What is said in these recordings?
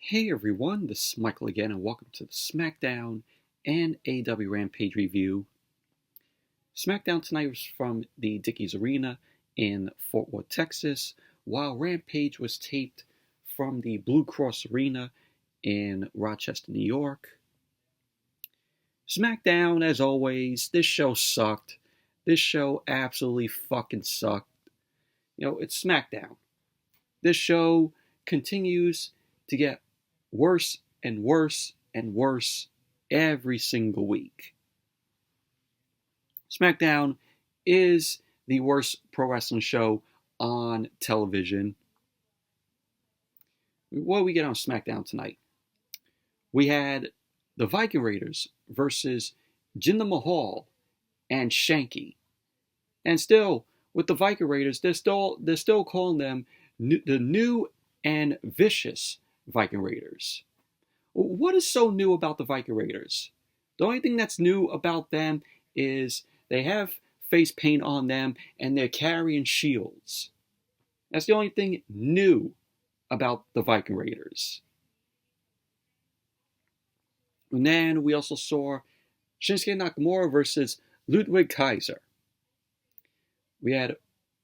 Hey everyone, this is Michael again, and welcome to the Smackdown and AEW Rampage review. Smackdown tonight was from the Dickies Arena in Fort Worth, Texas, while Rampage was taped from the Blue Cross Arena in Rochester, New York. Smackdown, as always, this show sucked. This show absolutely fucking sucked. It's Smackdown. This show continues to get worse and worse and worse every single week. SmackDown is the worst pro wrestling show on television. What do we get on SmackDown tonight? We had the Viking Raiders versus Jinder Mahal and Shanky. And still, with the Viking Raiders, they're still calling them the new and vicious Viking Raiders. What is so new about the Viking Raiders? The only thing that's new about them is they have face paint on them and they're carrying shields. That's the only thing new about the Viking Raiders. And then we also saw Shinsuke Nakamura versus Ludwig Kaiser. We had,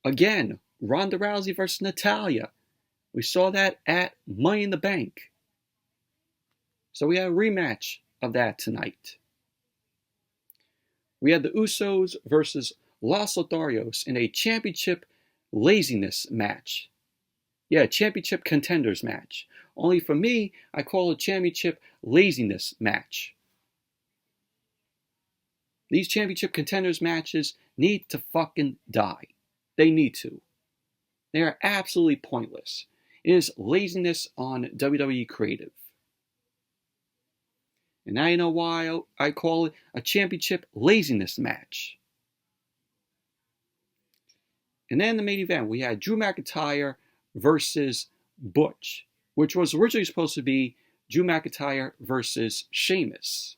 again, Ronda Rousey versus Natalya. We saw that at Money in the Bank. So we had a rematch of that tonight. We had the Usos versus Los Lotharios in a championship laziness match. Yeah, championship contenders match. Only for me, I call it a championship laziness match. These championship contenders matches need to fucking die. They need to. They are absolutely pointless. It is laziness on WWE Creative. And now you know why I call it a championship laziness match. And then the main event, we had Drew McIntyre versus Butch, which was originally supposed to be Drew McIntyre versus Sheamus.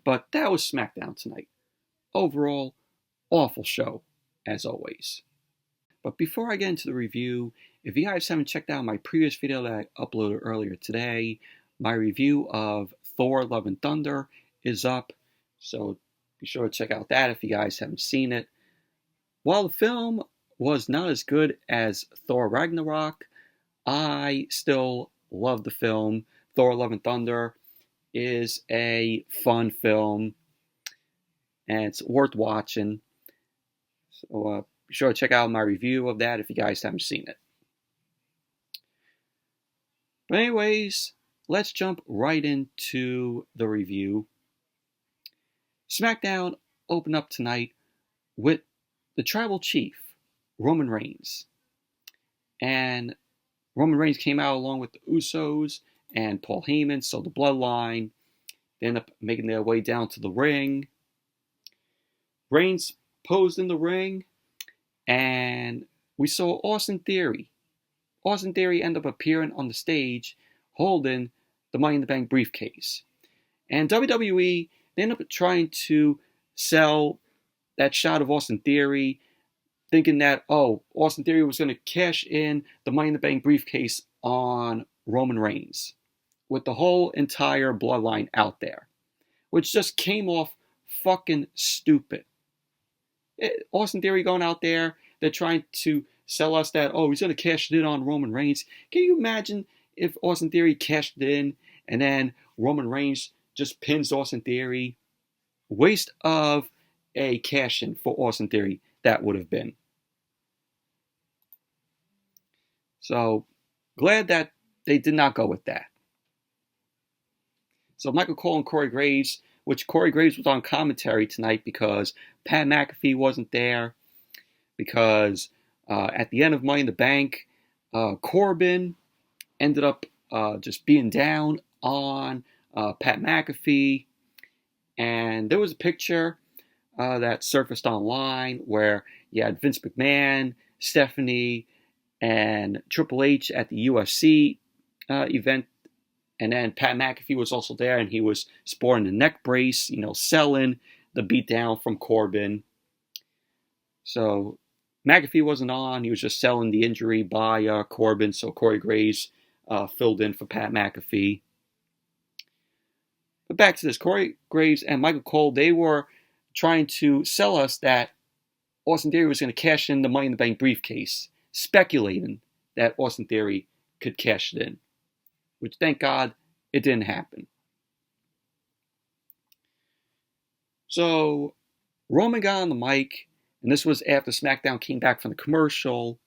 But that was SmackDown tonight. Overall, awful show, as always. But before I get into the review, if you guys haven't checked out my previous video that I uploaded earlier today, my review of Thor Love and Thunder is up. So be sure to check out that if you guys haven't seen it. While the film was not as good as Thor Ragnarok, I still love the film. Thor Love and Thunder is a fun film, and it's worth watching. So be sure to check out my review of that if you guys haven't seen it. But anyways, let's jump right into the review. SmackDown opened up tonight with the Tribal Chief, Roman Reigns. And Roman Reigns came out along with the Usos and Paul Heyman, so the Bloodline. They end up making their way down to the ring. Reigns posed in the ring, and we saw Austin Theory. Austin Theory ended up appearing on the stage holding the Money in the Bank briefcase. And WWE, they ended up trying to sell that shot of Austin Theory, thinking that, Austin Theory was going to cash in the Money in the Bank briefcase on Roman Reigns, with the whole entire Bloodline out there, which just came off fucking stupid. Austin Theory going out there, they're trying to sell us that, he's going to cash it in on Roman Reigns. Can you imagine if Austin Theory cashed it in and then Roman Reigns just pins Austin Theory? Waste of a cash-in for Austin Theory that would have been. So, glad that they did not go with that. So Michael Cole and Corey Graves, which Corey Graves was on commentary tonight because Pat McAfee wasn't there, because at the end of Money in the Bank, Corbin ended up just being down on Pat McAfee, and there was a picture that surfaced online where you had Vince McMahon, Stephanie, and Triple H at the UFC event. And then Pat McAfee was also there, and he was sporting a neck brace, selling the beatdown from Corbin. So McAfee wasn't on. He was just selling the injury by Corbin. So Corey Graves filled in for Pat McAfee. But back to this, Corey Graves and Michael Cole, they were trying to sell us that Austin Theory was going to cash in the Money in the Bank briefcase, speculating that Austin Theory could cash it in, which thank God it didn't happen. So Roman got on the mic, and this was after SmackDown came back from the commercial.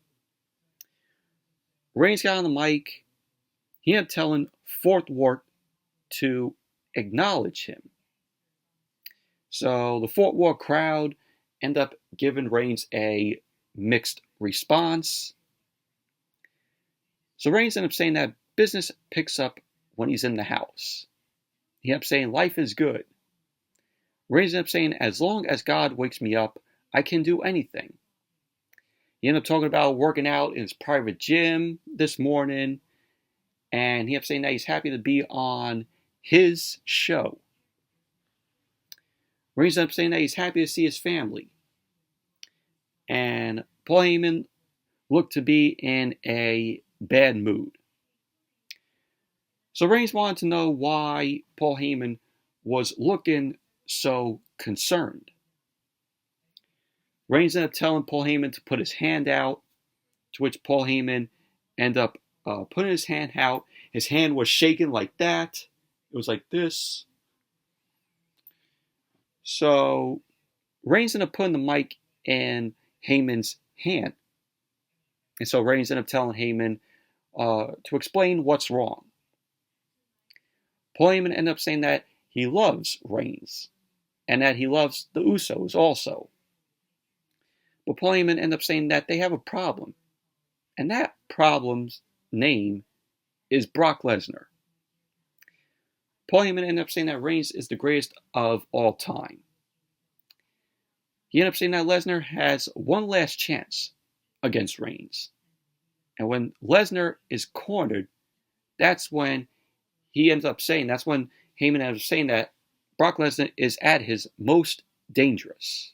Reigns got on the mic. He ended up telling Fort Worth to acknowledge him. So the Fort Worth crowd ended up giving Reigns a mixed response. So Reigns ended up saying that business picks up when he's in the house. He ended up saying life is good. Reigns ended up saying, as long as God wakes me up, I can do anything. He ended up talking about working out in his private gym this morning. And he ended up saying that he's happy to be on his show. Reigns ended up saying that he's happy to see his family. And Paul Heyman looked to be in a bad mood. So Reigns wanted to know why Paul Heyman was looking so concerned. Reigns ended up telling Paul Heyman to put his hand out, to which Paul Heyman ended up putting his hand out. His hand was shaking like that. It was like this. So Reigns ended up putting the mic in Heyman's hand. And so Reigns ended up telling Heyman to explain what's wrong. Paul Heyman ended up saying that he loves Reigns and that he loves the Usos also. But Paul Heyman ended up saying that they have a problem. And that problem's name is Brock Lesnar. Paul Heyman ended up saying that Reigns is the greatest of all time. He ended up saying that Lesnar has one last chance against Reigns. And when Lesnar is cornered, that's when he ends up saying, that's when Heyman ends up saying that Brock Lesnar is at his most dangerous.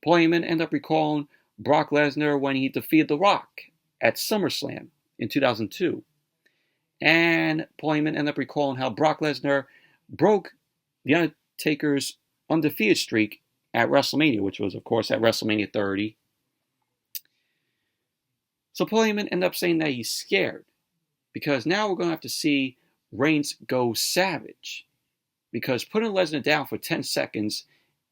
Paul Heyman ended up recalling Brock Lesnar when he defeated The Rock at SummerSlam in 2002. And Paul Heyman ended up recalling how Brock Lesnar broke The Undertaker's undefeated streak at WrestleMania, which was, of course, at WrestleMania 30. So Paul Heyman ended up saying that he's scared because now we're going to have to see Reigns go savage. Because putting Lesnar down for 10 seconds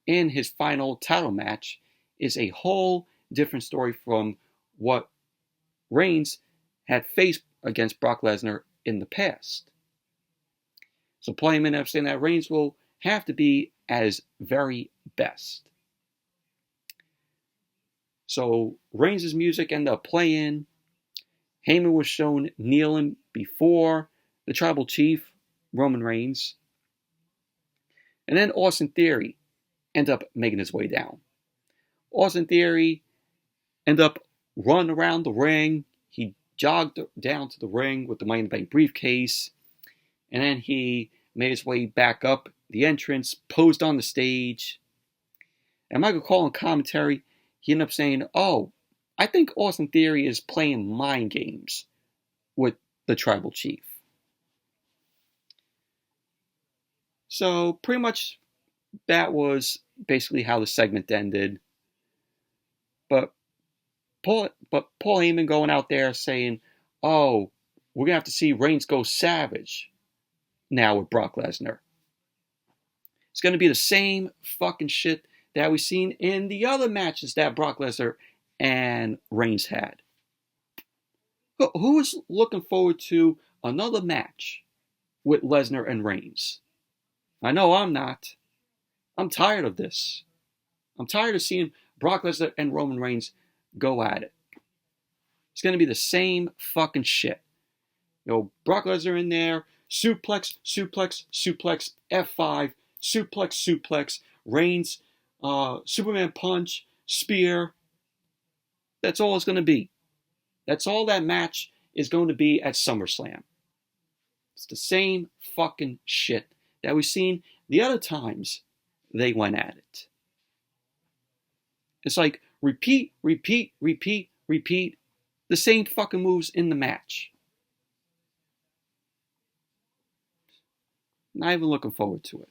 in his final title match is a whole different story from what Reigns had faced against Brock Lesnar in the past. So Paul Heyman ended up saying that Reigns will have to be at his very best. So Reigns' music ended up playing. Heyman was shown kneeling before the tribal chief, Roman Reigns. And then Austin Theory ended up making his way down. Austin Theory ended up running around the ring. He jogged down to the ring with the Money in the Bank briefcase. And then he made his way back up the entrance, posed on the stage. And Michael Cole in commentary, he ended up saying, oh, I think Austin Theory is playing mind games with the tribal chief. So pretty much that was basically how the segment ended. But Paul Heyman going out there saying, oh, we're going to have to see Reigns go savage now with Brock Lesnar. It's going to be the same fucking shit that we've seen in the other matches that Brock Lesnar and Reigns had. Who is looking forward to another match with Lesnar and Reigns? I know I'm not. I'm tired of this. I'm tired of seeing Brock Lesnar and Roman Reigns go at it. It's going to be the same fucking shit. You know, Brock Lesnar in there, suplex, suplex, suplex, F5, suplex, suplex, Reigns, Superman punch, spear. That's all it's going to be. That's all that match is going to be at SummerSlam. It's the same fucking shit that we've seen the other times they went at it. It's like repeat, repeat, repeat, repeat the same fucking moves in the match. Not even looking forward to it.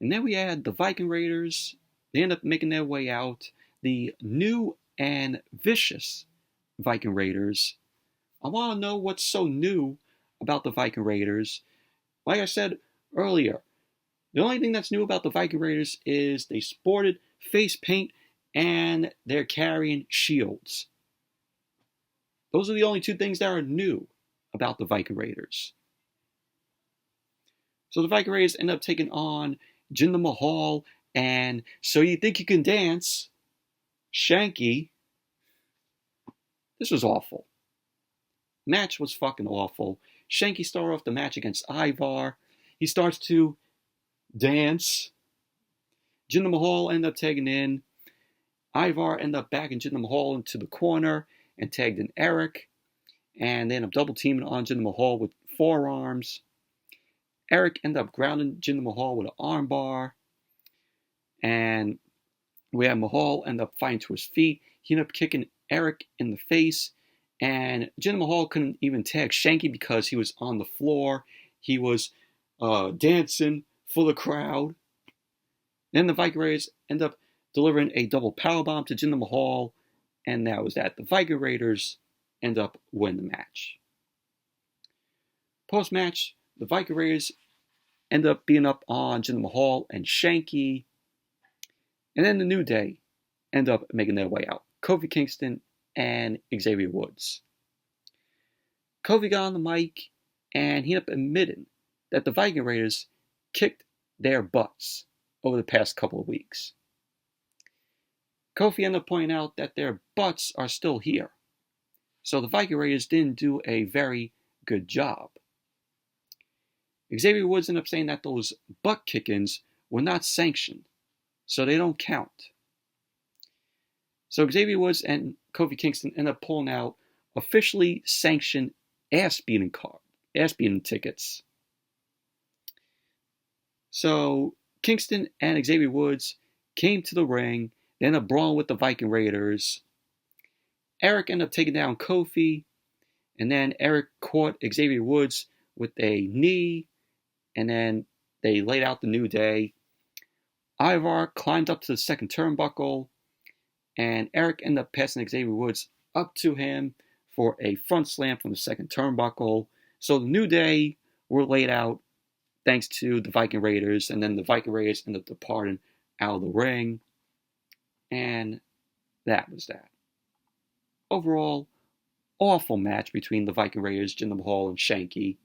And then we had the Viking Raiders. They end up making their way out. The new and vicious Viking Raiders. I want to know what's so new about the Viking Raiders. Like I said earlier, the only thing that's new about the Viking Raiders is they sported face paint and they're carrying shields. Those are the only two things that are new about the Viking Raiders. So the Viking Raiders end up taking on Jinder Mahal and So You Think You Can Dance, Shanky. This was awful. Match was fucking awful. Shanky started off the match against Ivar. He starts to dance. Jinder Mahal ended up tagging in. Ivar ended up backing Jinder Mahal into the corner and tagged in Eric. And they ended up double teaming on Jinder Mahal with forearms. Eric ended up grounding Jinder Mahal with an armbar. And we had Mahal end up fighting to his feet. He ended up kicking Eric in the face. And Jinder Mahal couldn't even tag Shanky because he was on the floor. He was dancing for the crowd. Then the Viking Raiders end up delivering a double powerbomb to Jinder Mahal. And that was that. The Viking Raiders end up winning the match. Post-match, the Viking Raiders end up beating up on Jinder Mahal and Shanky. And then the New Day end up making their way out. Kofi Kingston and Xavier Woods. Kofi got on the mic and he ended up admitting that the Viking Raiders kicked their butts over the past couple of weeks. Kofi ended up pointing out that their butts are still here. So the Viking Raiders didn't do a very good job. Xavier Woods ended up saying that those butt kickings were not sanctioned, so they don't count. So Xavier Woods and Kofi Kingston ended up pulling out officially sanctioned ass-beating tickets. So Kingston and Xavier Woods came to the ring. They ended up brawling with the Viking Raiders. Eric ended up taking down Kofi. And then Eric caught Xavier Woods with a knee. And then they laid out the New Day. Ivar climbed up to the second turnbuckle. And Eric ended up passing Xavier Woods up to him for a front slam from the second turnbuckle. So the New Day were laid out thanks to the Viking Raiders. And then the Viking Raiders ended up departing out of the ring. And that was that. Overall, awful match between the Viking Raiders, Jinder Mahal, and Shanky.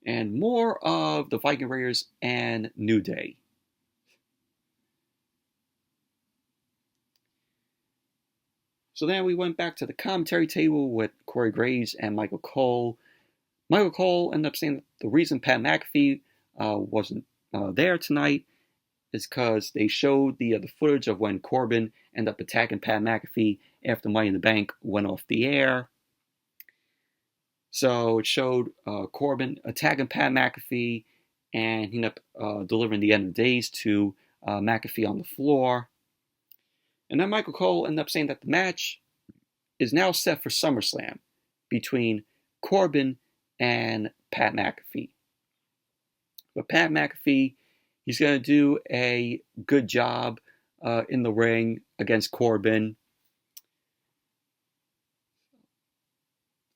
And more of the Viking Raiders and New Day. So then we went back to the commentary table with Corey Graves and Michael Cole. Michael Cole ended up saying that the reason Pat McAfee wasn't there tonight is because they showed the footage of when Corbin ended up attacking Pat McAfee after Money in the Bank went off the air. So it showed Corbin attacking Pat McAfee, and he ended up delivering the end of days to McAfee on the floor. And then Michael Cole ended up saying that the match is now set for SummerSlam between Corbin and Pat McAfee. But Pat McAfee, he's going to do a good job in the ring against Corbin.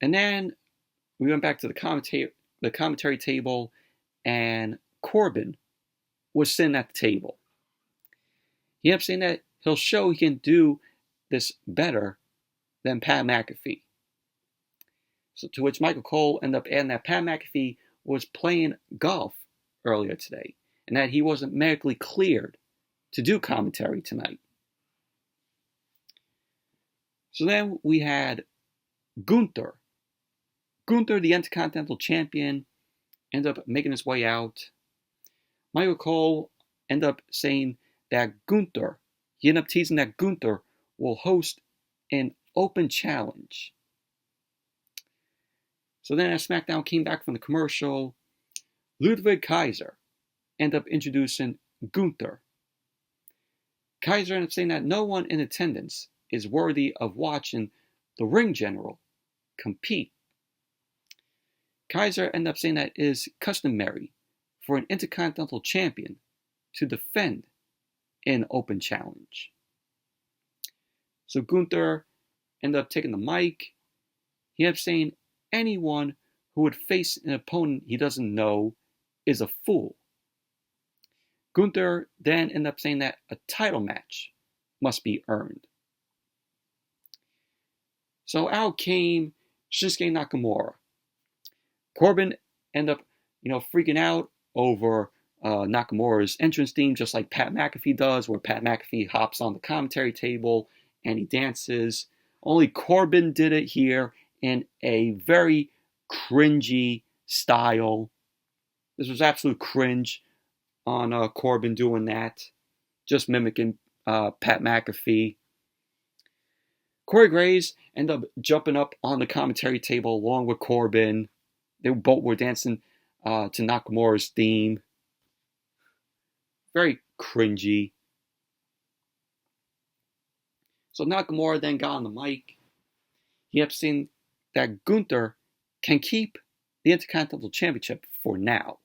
And then we went back to the commentary table, and Corbin was sitting at the table. He ended up saying that he'll show he can do this better than Pat McAfee. So to which Michael Cole ended up adding that Pat McAfee was playing golf earlier today, and that he wasn't medically cleared to do commentary tonight. So then we had Gunther. Gunther, the Intercontinental Champion, ended up making his way out. Michael Cole ended up saying that he ended up teasing that Gunther will host an open challenge. So then as SmackDown came back from the commercial, Ludwig Kaiser ended up introducing Gunther. Kaiser ended up saying that no one in attendance is worthy of watching the ring general compete. Kaiser ended up saying that it is customary for an Intercontinental Champion to defend in open challenge. So Gunther ended up taking the mic. He ended up saying anyone who would face an opponent he doesn't know is a fool. Gunther then ended up saying that a title match must be earned. So out came Shinsuke Nakamura. Corbin ended up, freaking out over Nakamura's entrance theme, just like Pat McAfee does, where Pat McAfee hops on the commentary table and he dances. Only Corbin did it here in a very cringy style. This was absolute cringe on Corbin doing that, just mimicking Pat McAfee. Corey Graves ended up jumping up on the commentary table along with Corbin. They both were dancing to Nakamura's theme. Very cringy. So Nakamura then got on the mic. He ended up saying that Gunther can keep the Intercontinental Championship for now.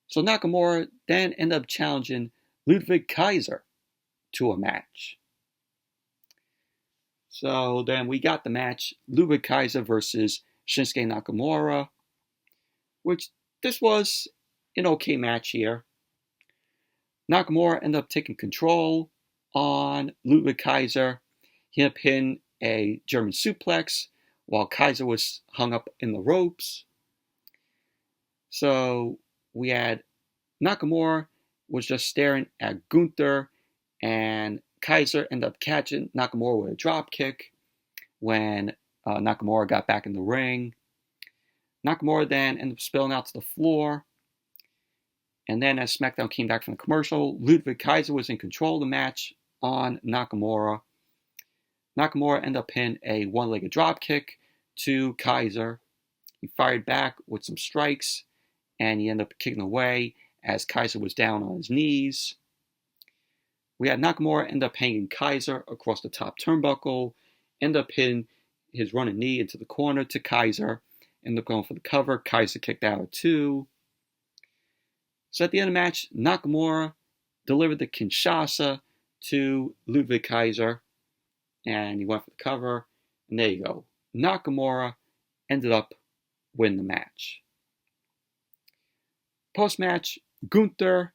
So Nakamura then ended up challenging Ludwig Kaiser to a match. So then we got the match, Ludwig Kaiser versus Shinsuke Nakamura, which this was an okay match here. Nakamura ended up taking control on Ludwig Kaiser. He ended up hitting a German suplex while Kaiser was hung up in the ropes. So we had Nakamura was just staring at Gunther, and Kaiser ended up catching Nakamura with a drop kick when Nakamura got back in the ring. Nakamura then ended up spilling out to the floor. And then as SmackDown came back from the commercial, Ludwig Kaiser was in control of the match on Nakamura. Nakamura ended up hitting a one-legged drop kick to Kaiser. He fired back with some strikes, and he ended up kicking away as Kaiser was down on his knees. We had Nakamura end up hanging Kaiser across the top turnbuckle, end up hitting his running knee into the corner to Kaiser, end up going for the cover. Kaiser kicked out at 2. So at the end of the match, Nakamura delivered the Kinshasa to Ludwig Kaiser, and he went for the cover, and there you go. Nakamura ended up winning the match. Post-match, Gunther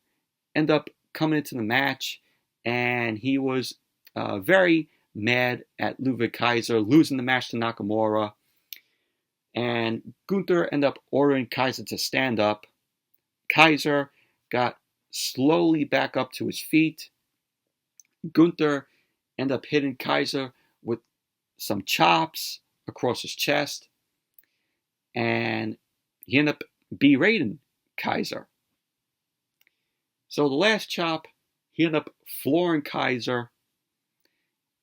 ended up coming into the match, and he was very mad at Ludwig Kaiser losing the match to Nakamura. And Gunther ended up ordering Kaiser to stand up. Kaiser got slowly back up to his feet. Gunther ended up hitting Kaiser with some chops across his chest. And he ended up berating Kaiser. So the last chop, he ended up flooring Kaiser.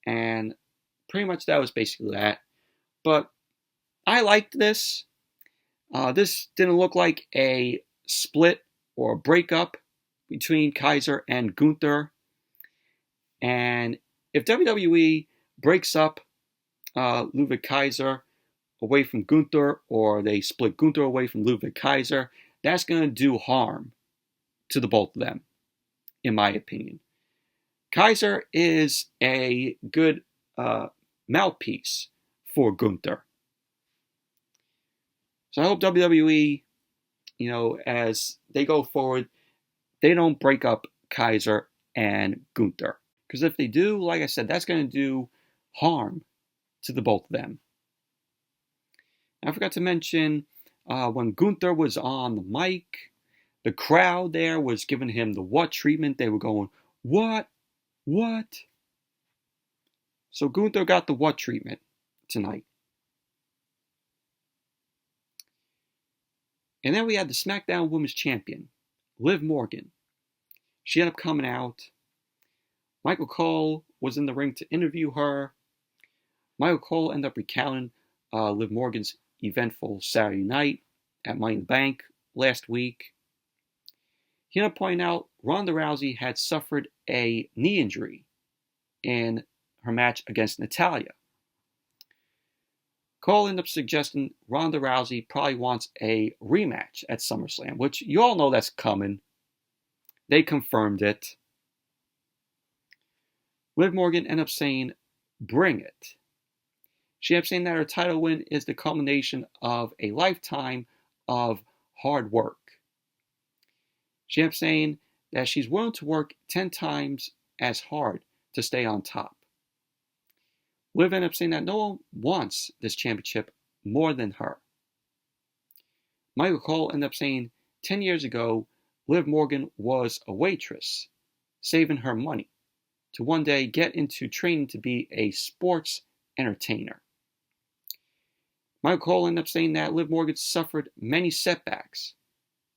And pretty much that was basically that. But I liked this. This didn't look like a split or a breakup between Kaiser and Gunther. And if WWE breaks up Ludwig Kaiser away from Gunther, or they split Gunther away from Ludwig Kaiser, that's going to do harm to the both of them, in my opinion. Kaiser is a good mouthpiece for Gunther. So I hope WWE, as they go forward, they don't break up Kaiser and Gunther. Because if they do, like I said, that's going to do harm to the both of them. I forgot to mention, when Gunther was on the mic, the crowd there was giving him the what treatment. They were going, what? What? So Gunther got the what treatment tonight. And then we had the SmackDown Women's Champion, Liv Morgan. She ended up coming out. Michael Cole was in the ring to interview her. Michael Cole ended up recounting Liv Morgan's eventful Saturday night at Money in the Bank last week. He ended up pointing out Ronda Rousey had suffered a knee injury in her match against Natalya. Cole ended up suggesting Ronda Rousey probably wants a rematch at SummerSlam, which you all know that's coming. They confirmed it. Liv Morgan ended up saying, bring it. She ended up saying that her title win is the culmination of a lifetime of hard work. She ended up saying that she's willing to work 10 times as hard to stay on top. Liv ended up saying that no one wants this championship more than her. Michael Cole ended up saying 10 years ago, Liv Morgan was a waitress, saving her money to one day get into training to be a sports entertainer. Michael Cole ended up saying that Liv Morgan suffered many setbacks,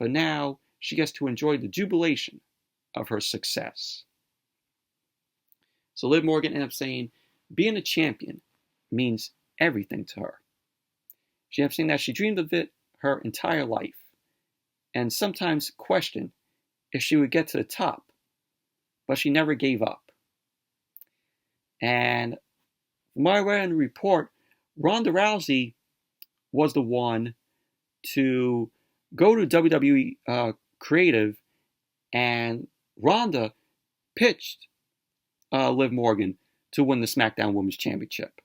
but now she gets to enjoy the jubilation of her success. So Liv Morgan ended up saying, being a champion means everything to her. She ended up saying that she dreamed of it her entire life, and sometimes questioned if she would get to the top, but she never gave up. And from my way in the report, Ronda Rousey was the one to go to WWE Creative, and Ronda pitched Liv Morgan to win the SmackDown Women's Championship.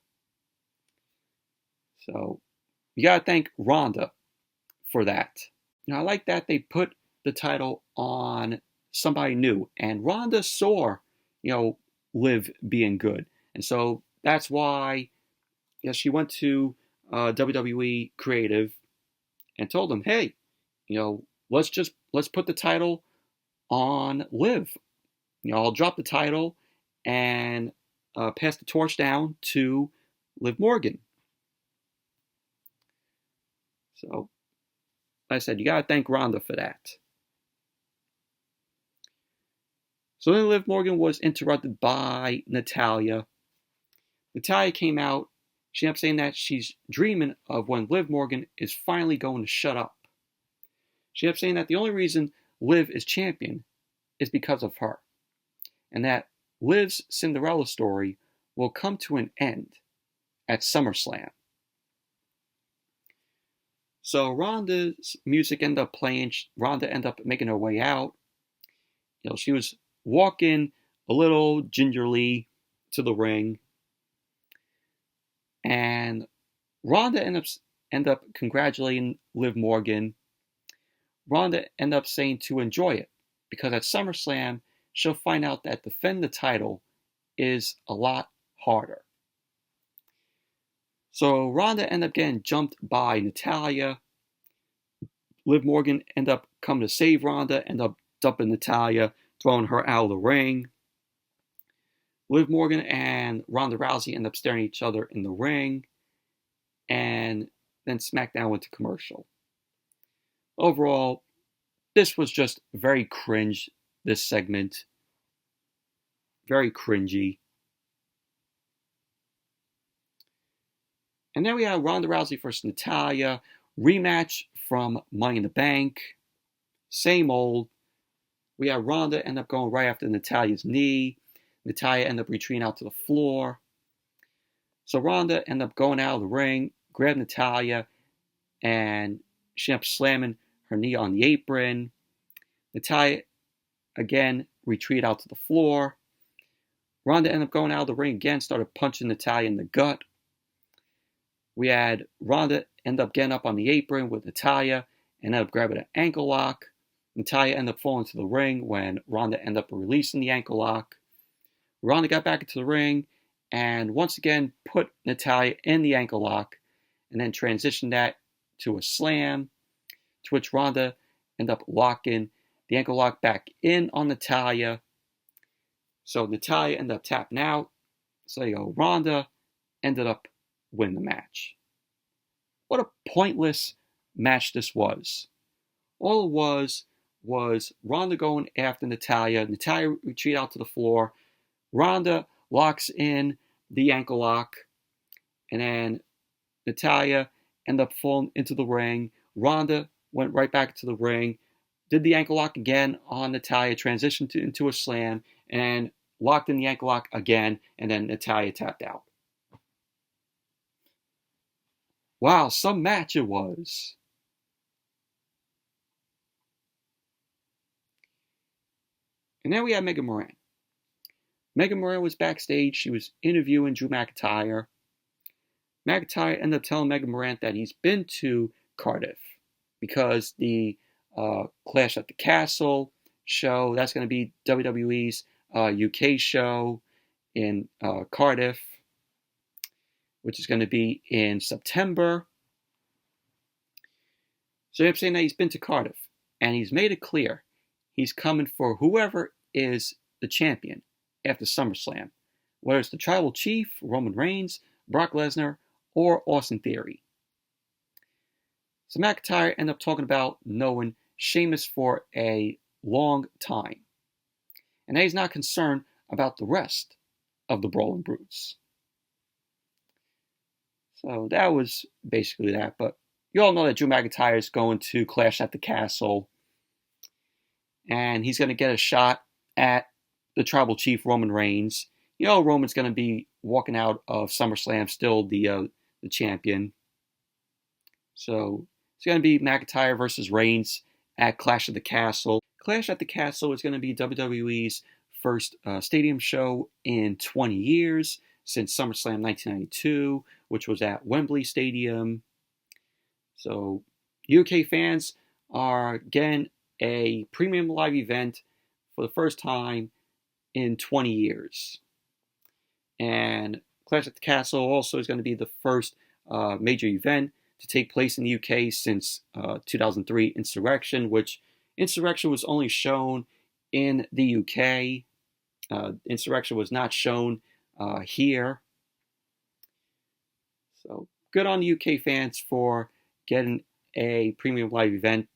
So you gotta thank Ronda for that. I like that they put the title on somebody new, and Ronda saw, Liv being good, and so that's why, she went to WWE Creative and told them, hey, let's put the title on Liv. I'll drop the title and pass the torch down to Liv Morgan. So, like I said, you gotta thank Ronda for that. So then Liv Morgan was interrupted by Natalya. Natalya came out. She ended up saying that she's dreaming of when Liv Morgan is finally going to shut up. She ended up saying that the only reason Liv is champion is because of her, and that Liv's Cinderella story will come to an end at SummerSlam. So Ronda's music ended up playing. Ronda ended up making her way out. She was walking a little gingerly to the ring, and Ronda ended up congratulating Liv Morgan. Ronda ended up saying to enjoy it, because at SummerSlam she'll find out that defending the title is a lot harder. So Ronda ended up getting jumped by Natalya. Liv Morgan ended up coming to save Ronda, ended up dumping Natalya, throwing her out of the ring. Liv Morgan and Ronda Rousey ended up staring at each other in the ring, and then SmackDown went to commercial. Overall, this was just very cringe, this segment. Very cringy. And then we have Ronda Rousey versus Natalya, rematch from Money in the Bank. Same old. We have Ronda end up going right after Natalya's knee. Natalya end up retreating out to the floor. So Ronda end up going out of the ring, grab Natalya, and she ended up slamming her knee on the apron. Natalya again retreated out to the floor. Ronda ended up going out of the ring again, started punching Natalya in the gut. We had Ronda end up getting up on the apron with Natalya and ended up grabbing an ankle lock. Natalya ended up falling to the ring when Ronda ended up releasing the ankle lock. Ronda got back into the ring and once again put Natalya in the ankle lock and then transitioned that to a slam, to which Ronda ended up locking the ankle lock back in on Natalya. So Natalya ended up tapping out. So there you go. Ronda ended up winning the match. What a pointless match this was. All it was Ronda going after Natalya. Natalya retreat out to the floor. Ronda locks in the ankle lock. And then Natalya ended up falling into the ring. Ronda went right back to the ring. Did the ankle lock again on Natalya. Transitioned into a slam. And locked in the ankle lock again. And then Natalya tapped out. Wow, some match it was. And then we had Megan Moran. Megan Moran was backstage. She was interviewing Drew McIntyre. McIntyre ended up telling Megan Moran that he's been to Cardiff because the Clash at the Castle show, that's going to be WWE's UK show in Cardiff, which is going to be in September. So I'm saying that he's been to Cardiff, and he's made it clear he's coming for whoever is the champion after SummerSlam, whether it's the Tribal Chief, Roman Reigns, Brock Lesnar, or Austin Theory. So McIntyre ended up talking about knowing Sheamus for a long time, and that he's not concerned about the rest of the Brawling Brutes. So that was basically that, but you all know that Drew McIntyre is going to Clash at the Castle, and he's going to get a shot at the Tribal Chief, Roman Reigns. You know Roman's going to be walking out of SummerSlam still the champion. So it's going to be McIntyre versus Reigns at Clash at the Castle. Clash at the Castle is going to be WWE's first stadium show in 20 years since SummerSlam 1992, which was at Wembley Stadium. So UK fans are getting a premium live event for the first time in 20 years. And Clash at the Castle also is going to be the first major event to take place in the UK since 2003 Insurrection, which Insurrection was only shown in the UK. Insurrection was not shown here. So good on the UK fans for getting a premium live event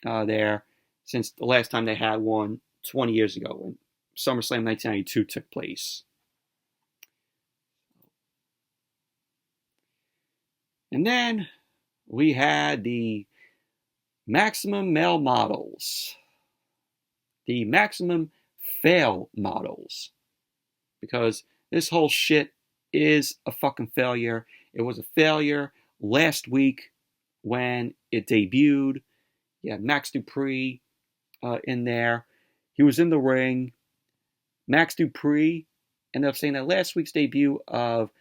there, since the last time they had one 20 years ago when SummerSlam 1992 took place. And then we had the Maximum Male Models. The Maximum Fail Models. Because this whole shit is a fucking failure. It was a failure last week when it debuted. You had Max Dupree in there. He was in the ring. Max Dupree ended up saying that last week's debut of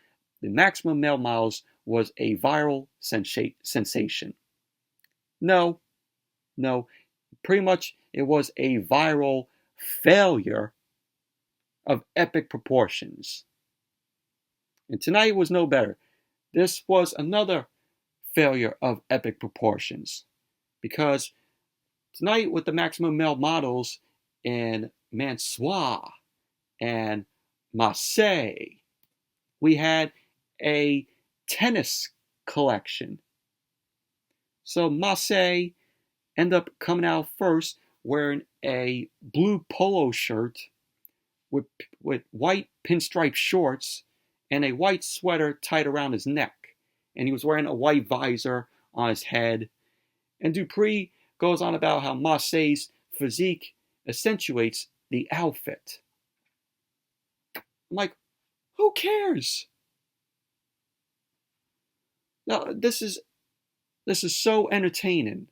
the Maximum Male Models was a viral sensation. No. Pretty much it was a viral failure of epic proportions. And tonight was no better. This was another failure of epic proportions. Because tonight with the Maximum Male Models in Mansois and Marseille, we had a tennis collection. So Marseille ended up coming out first wearing a blue polo shirt with white pinstripe shorts and a white sweater tied around his neck. And he was wearing a white visor on his head. And Dupree goes on about how Marseille's physique accentuates the outfit. I'm like, who cares? No, this is so entertaining.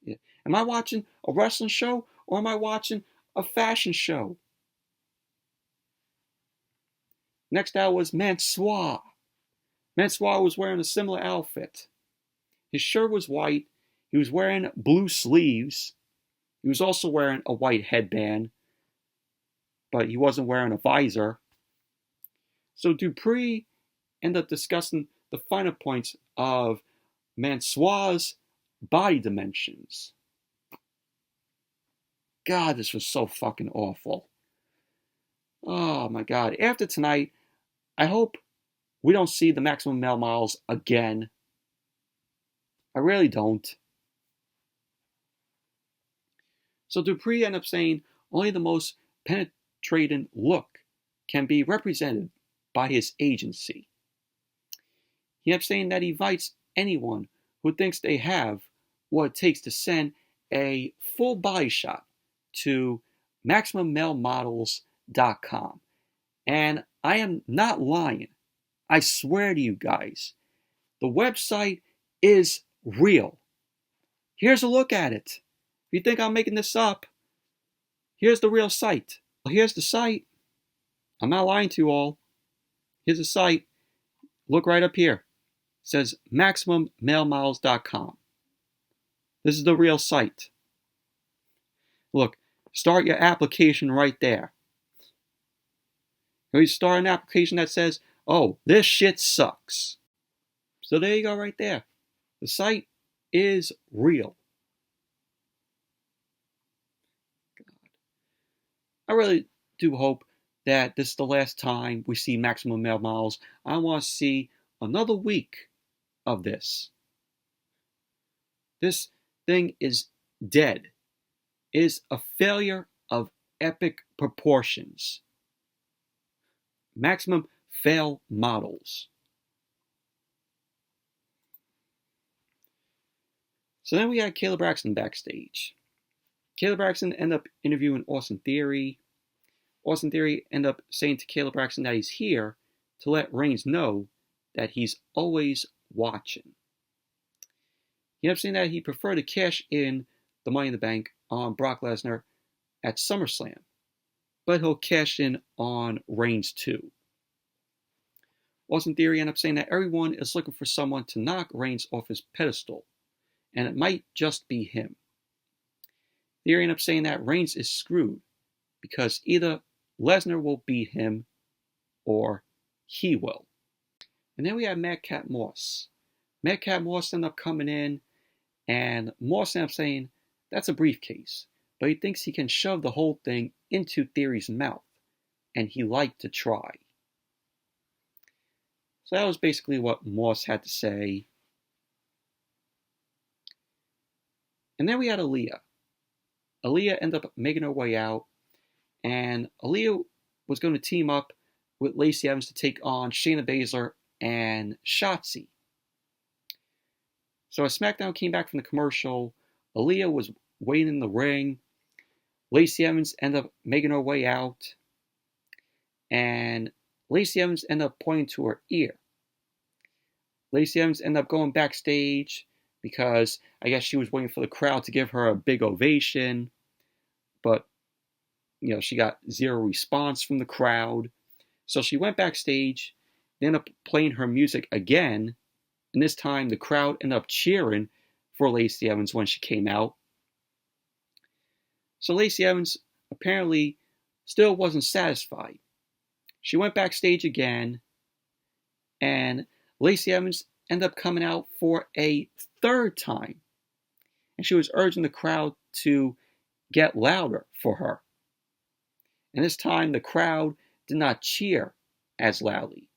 Yeah. Am I watching a wrestling show or am I watching a fashion show? Next out was Mansois. Mansois was wearing a similar outfit. His shirt was white. He was wearing blue sleeves. He was also wearing a white headband, but he wasn't wearing a visor. So Dupree ended up discussing the finer points of Mansois' body dimensions. God, this was so fucking awful. Oh my God. After tonight, I hope we don't see the Maximum Male Models again. I really don't. So Dupree ended up saying only the most penetrating look can be represented by his agency. He ended up saying that he invites anyone who thinks they have what it takes to send a full body shot to MaximumMaleModels.com. And I am not lying. I swear to you guys, The website is real. Here's a look at it. If you think I'm making this up, here's the real site. Here's the site. I'm not lying to you all. Here's the site. Look right up here. It says MaximumMaleModels.com. This is the real site. Look, start your application right there. You start an application that says, oh, this shit sucks. So there you go right there. The site is real. God. I really do hope that this is the last time we see Maximum Male Models. I want to see another week of this. This thing is dead. It is a failure of epic proportions. Maximum Fail Models. So then we had Caleb Braxton backstage. Caleb Braxton ended up interviewing Austin Theory. Austin Theory ended up saying to Caleb Braxton that he's here to let Reigns know that he's always watching. He ended up saying that he preferred to cash in the Money in the Bank on Brock Lesnar at SummerSlam, but he'll cash in on Reigns too. Austin Theory ended up saying that everyone is looking for someone to knock Reigns off his pedestal, and it might just be him. Theory ended up saying that Reigns is screwed because either Lesnar will beat him or he will. And then we have Madcap Moss. Madcap Moss ended up coming in, and Moss ended up saying that's a briefcase, but he thinks he can shove the whole thing into Theory's mouth, and he liked to try. So that was basically what Moss had to say. And then we had Aaliyah. Aaliyah ended up making her way out, and Aaliyah was going to team up with Lacey Evans to take on Shayna Baszler and Shotzi. So as SmackDown came back from the commercial, Aaliyah was waiting in the ring. Lacey Evans ended up making her way out, and Lacey Evans ended up pointing to her ear. Lacey Evans ended up going backstage because I guess she was waiting for the crowd to give her a big ovation, but she got zero response from the crowd. So she went backstage, ended up playing her music again, and this time the crowd ended up cheering for Lacey Evans when she came out. So Lacey Evans apparently still wasn't satisfied. She went backstage again, and Lacey Evans ended up coming out for a third time. And she was urging the crowd to get louder for her. And this time the crowd did not cheer as loudly.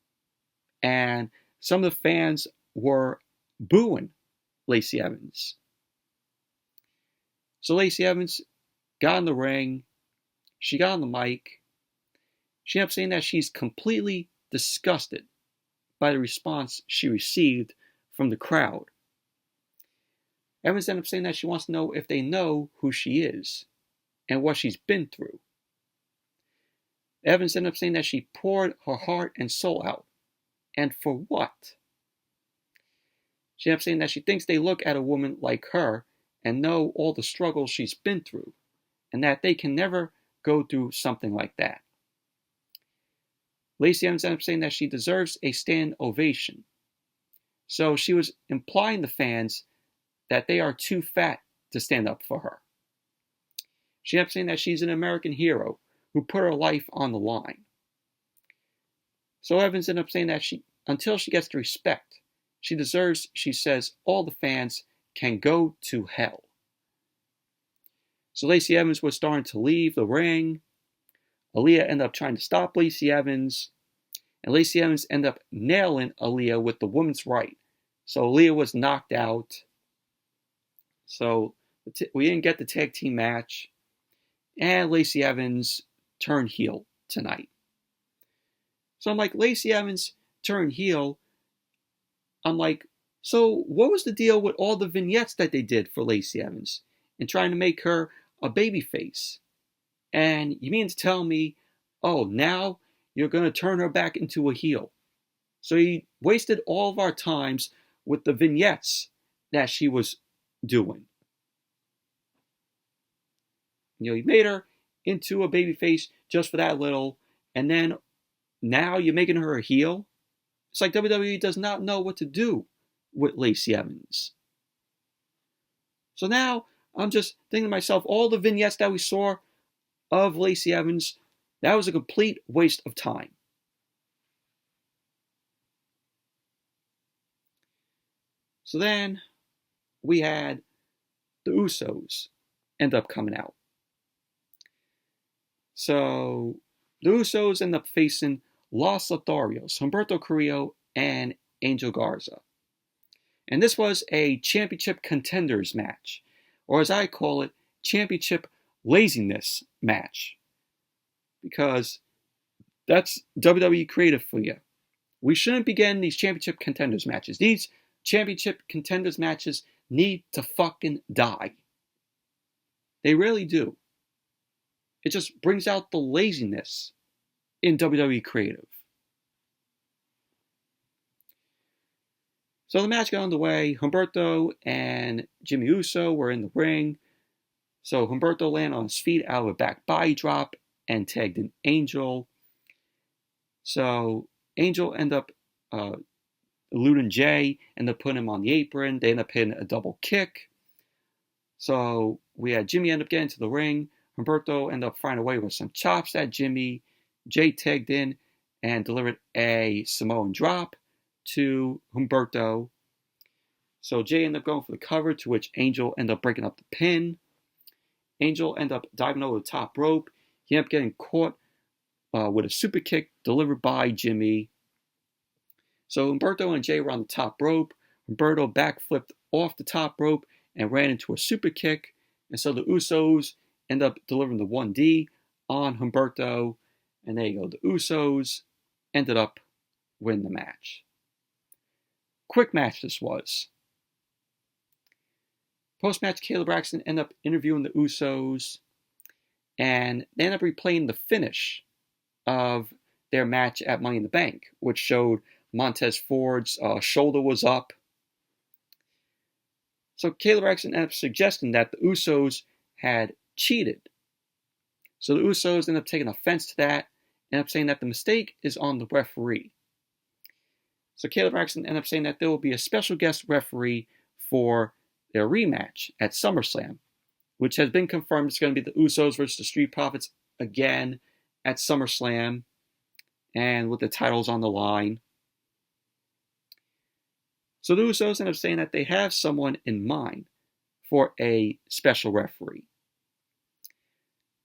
And some of the fans were booing Lacey Evans. So Lacey Evans got in the ring. She got on the mic. She ended up saying that she's completely disgusted by the response she received from the crowd. Evans ended up saying that she wants to know if they know who she is and what she's been through. Evans ended up saying that she poured her heart and soul out. And for what? She ended up saying that she thinks they look at a woman like her and know all the struggles she's been through, and that they can never go through something like that. Lacey Evans ended up saying that she deserves a stand ovation. So she was implying to the fans that they are too fat to stand up for her. She ended up saying that she's an American hero who put her life on the line. So Evans ended up saying that until she gets the respect she deserves, she says all the fans can go to hell. So Lacey Evans was starting to leave the ring. Aaliyah ended up trying to stop Lacey Evans. And Lacey Evans ended up nailing Aaliyah with the woman's right. So Aaliyah was knocked out. So we didn't get the tag team match. And Lacey Evans turned heel tonight. So I'm like, Lacey Evans turned heel. I'm like, so what was the deal with all the vignettes that they did for Lacey Evans and trying to make her a babyface? And you mean to tell me, oh, now you're going to turn her back into a heel? So you wasted all of our times with the vignettes that she was doing. You made her into a babyface just for that little, and then now you're making her a heel. It's like WWE does not know what to do with Lacey Evans. So now I'm just thinking to myself, all the vignettes that we saw of Lacey Evans, that was a complete waste of time. So then we had the Usos end up coming out. So the Usos end up facing Los Lotharios, Humberto Carrillo, and Angel Garza. And this was a championship contenders match, or as I call it, championship laziness match. Because that's WWE creative for you. We shouldn't be getting these championship contenders matches. These championship contenders matches need to fucking die. They really do. It just brings out the laziness in WWE creative. So the match got underway. Humberto and Jimmy Uso were in the ring. So Humberto landed on his feet out of a back body drop and tagged in Angel. So Angel ended up eluding Jay, ended up putting him on the apron. They ended up hitting a double kick. So we had Jimmy end up getting to the ring. Humberto ended up finding a way with some chops at Jimmy. Jay tagged in and delivered a Samoan drop to Humberto. So Jay ended up going for the cover, to which Angel ended up breaking up the pin. Angel ended up diving over the top rope. He ended up getting caught with a super kick delivered by Jimmy. So Humberto and Jay were on the top rope. Humberto backflipped off the top rope and ran into a super kick. And so the Usos end up delivering the 1D on Humberto. And there you go. The Usos ended up winning the match. Quick match this was. Post-match, Kayla Braxton ended up interviewing the Usos. And they ended up replaying the finish of their match at Money in the Bank, which showed Montez Ford's shoulder was up. So Kayla Braxton ended up suggesting that the Usos had cheated. So the Usos ended up taking offense to that, ended up saying that the mistake is on the referee. So Kayla Braxton ended up saying that there will be a special guest referee for their rematch at SummerSlam, which has been confirmed. It's going to be the Usos versus the Street Profits again at SummerSlam, and with the titles on the line. So the Usos end up saying that they have someone in mind for a special referee.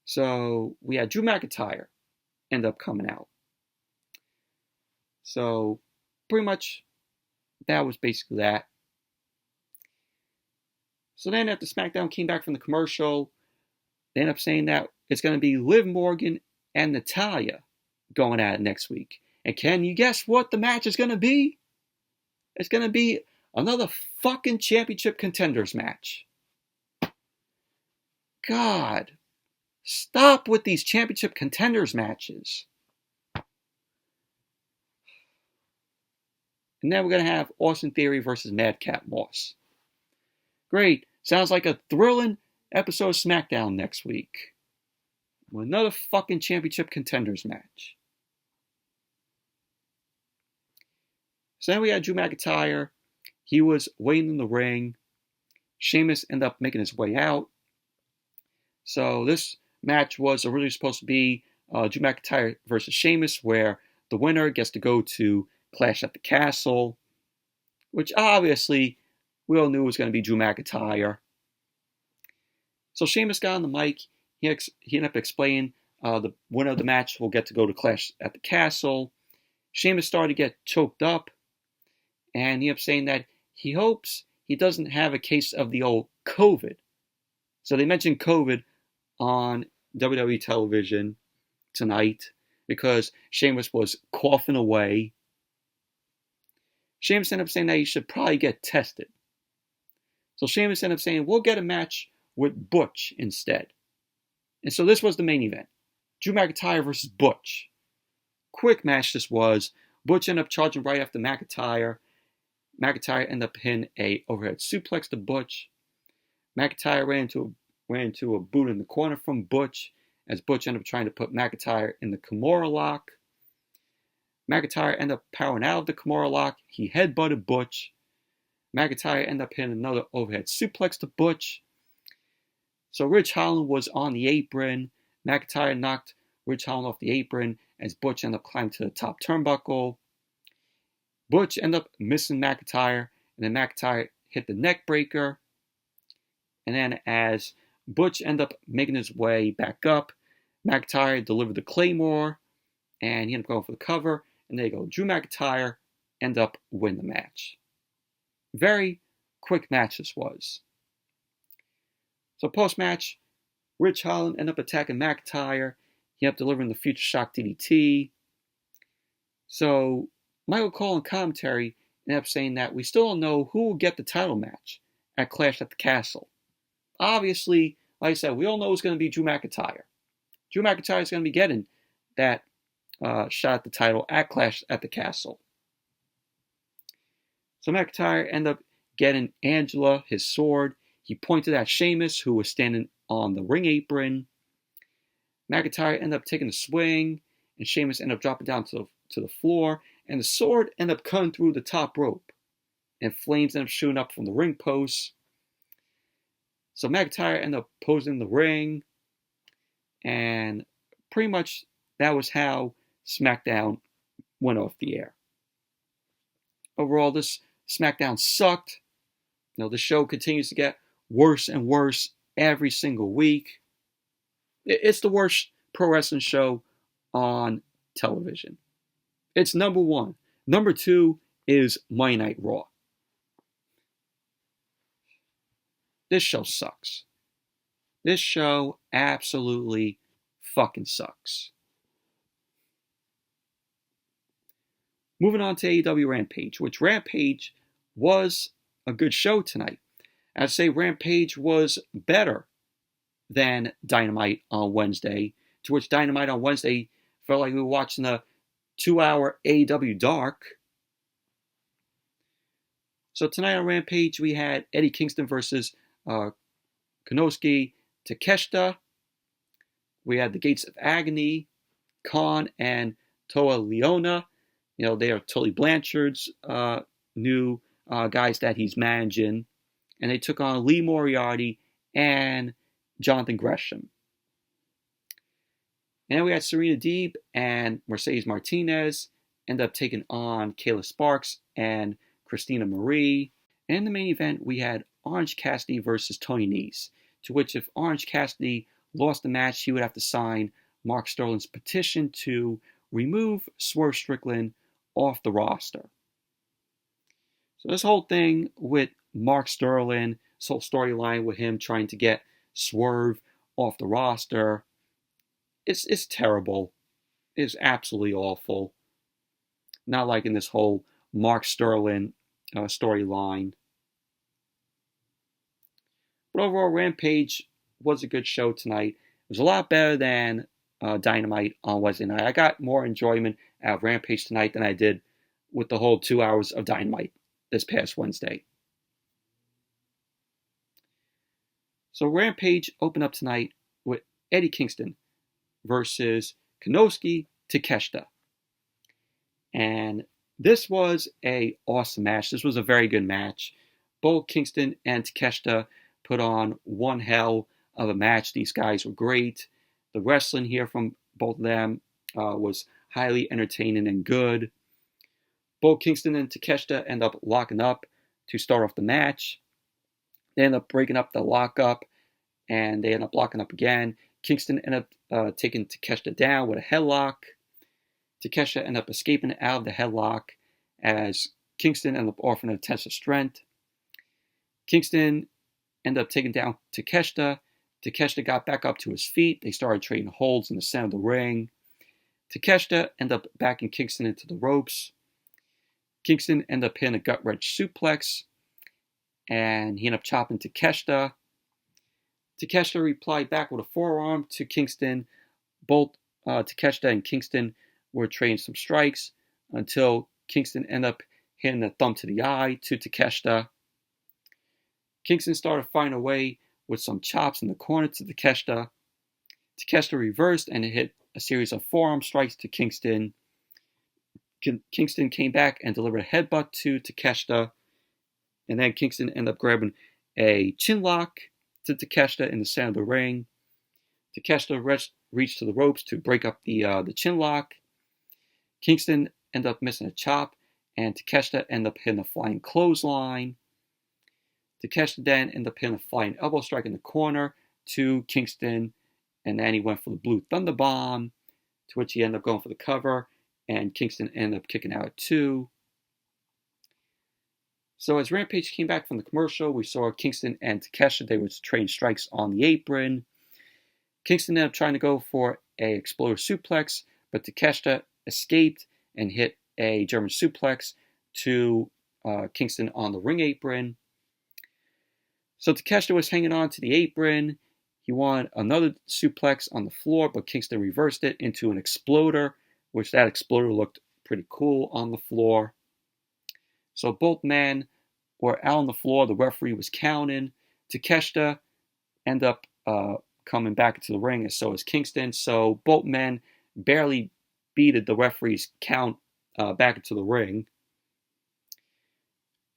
So we had Drew McIntyre end up coming out. So pretty much that was basically that. So then after SmackDown came back from the commercial, they end up saying that it's going to be Liv Morgan and Natalya going at it next week. And can you guess what the match is going to be? It's going to be another fucking championship contenders match. God, stop with these championship contenders matches. And then we're going to have Austin Theory versus Madcap Moss. Great. Sounds like a thrilling episode of SmackDown next week. With another fucking championship contenders match. So then we had Drew McIntyre. He was waiting in the ring. Sheamus ended up making his way out. So this match was originally supposed to be Drew McIntyre versus Sheamus, where the winner gets to go to Clash at the Castle, which obviously we all knew was going to be Drew McIntyre. So Sheamus got on the mic. He ended up explaining the winner of the match will get to go to Clash at the Castle. Sheamus started to get choked up, and he ended up saying that he hopes he doesn't have a case of the old COVID. So they mentioned COVID on WWE television tonight because Sheamus was coughing away. Sheamus ended up saying that he should probably get tested. So Sheamus ended up saying, we'll get a match with Butch instead. And so this was the main event. Drew McIntyre versus Butch. Quick match this was. Butch ended up charging right after McIntyre. McIntyre ended up hitting a overhead suplex to Butch. McIntyre ran into a boot in the corner from Butch, as Butch ended up trying to put McIntyre in the Kimura lock. McIntyre ended up powering out of the Kimura lock. He headbutted Butch. McIntyre ended up hitting another overhead suplex to Butch. So Ridge Holland was on the apron. McIntyre knocked Ridge Holland off the apron as Butch ended up climbing to the top turnbuckle. Butch ended up missing McIntyre, and then McIntyre hit the neck breaker. And then as Butch ended up making his way back up, McIntyre delivered the Claymore, and he ended up going for the cover. And there you go. Drew McIntyre ended up winning the match. Very quick match this was. So post-match, Ridge Holland ended up attacking McIntyre. He ended up delivering the Future Shock DDT. So Michael Cole in commentary ended up saying that we still don't know who will get the title match at Clash at the Castle. Obviously, like I said, we all know it's going to be Drew McIntyre. Drew McIntyre is going to be getting that shot at the title at Clash at the Castle. So McIntyre ended up getting Angela his sword. He pointed at Sheamus, who was standing on the ring apron. McIntyre ended up taking a swing, and Sheamus ended up dropping down to the floor, and the sword ended up cutting through the top rope, and flames ended up shooting up from the ring post. So McIntyre ended up posing in the ring, and pretty much that was how SmackDown went off the air. Overall, this SmackDown sucked. The show continues to get worse and worse every single week. It's the worst pro wrestling show on television. It's number one. Number two is Monday Night Raw. This show sucks. This show absolutely fucking sucks. Moving on to AEW Rampage, which Rampage was a good show tonight. I'd say Rampage was better than Dynamite on Wednesday, to which Dynamite on Wednesday felt like we were watching a 2-hour AEW Dark. So tonight on Rampage, we had Eddie Kingston versus Konosuke Takeshita. We had the Gates of Agony, Kaun and Toa Liona. They are Tully Blanchard's new guys that he's managing. And they took on Lee Moriarty and Jonathan Gresham. And then we had Serena Deeb and Mercedes Martinez end up taking on Kayla Sparks and Christina Marie. And in the main event, we had Orange Cassidy versus Tony Nese, to which if Orange Cassidy lost the match, he would have to sign Mark Sterling's petition to remove Swerve Strickland off the roster. So this whole thing with Mark Sterling, this whole storyline with him trying to get Swerve off the roster, it's terrible. It's absolutely awful. Not liking this whole Mark Sterling storyline. But overall, Rampage was a good show tonight. It was a lot better than Dynamite on Wednesday night. I got more enjoyment out of Rampage tonight than I did with the whole 2 hours of Dynamite this past Wednesday. So Rampage opened up tonight with Eddie Kingston versus Konosuke Takeshita. And this was an awesome match. This was a very good match. Both Kingston and Takeshita put on one hell of a match. These guys were great. The wrestling here from both of them was highly entertaining and good. Both Kingston and Takeshita end up locking up to start off the match. They end up breaking up the lockup, and they end up locking up again. Kingston ended up taking Takeshita down with a headlock. Takeshita ended up escaping out of the headlock as Kingston ended up offering a test of strength. Kingston ended up taking down Takeshita. Takeshita got back up to his feet. They started trading holds in the center of the ring. Takeshita ended up backing Kingston into the ropes. Kingston ended up hitting a gut wrench suplex, and he ended up chopping Takeshita. Takeshita replied back with a forearm to Kingston. Both Takeshita and Kingston were trading some strikes until Kingston ended up hitting a thumb to the eye to Takeshita. Kingston started fighting away with some chops in the corner to Takeshita. Takeshita reversed and hit a series of forearm strikes to Kingston. Kingston came back and delivered a headbutt to Takeshita. And then Kingston ended up grabbing a chin lock to Takeshita in the center of the ring. Takeshita reached to the ropes to break up the chin lock. Kingston ended up missing a chop, and Takeshita ended up hitting a flying clothesline. Takeshita then ended up hitting a flying elbow strike in the corner to Kingston, and then he went for the Blue Thunder Bomb, to which he ended up going for the cover, and Kingston ended up kicking out at 2. So as Rampage came back from the commercial, we saw Kingston and Takeshita. They were trading strikes on the apron. Kingston ended up trying to go for a exploder suplex, but Takeshita escaped and hit a German suplex to Kingston on the ring apron. So Takeshita was hanging on to the apron. He wanted another suplex on the floor, but Kingston reversed it into an exploder, which that exploder looked pretty cool on the floor. So both men were out on the floor. The referee was counting. Takeshita ended up coming back into the ring, and so is Kingston. So both men barely beat the referee's count back into the ring.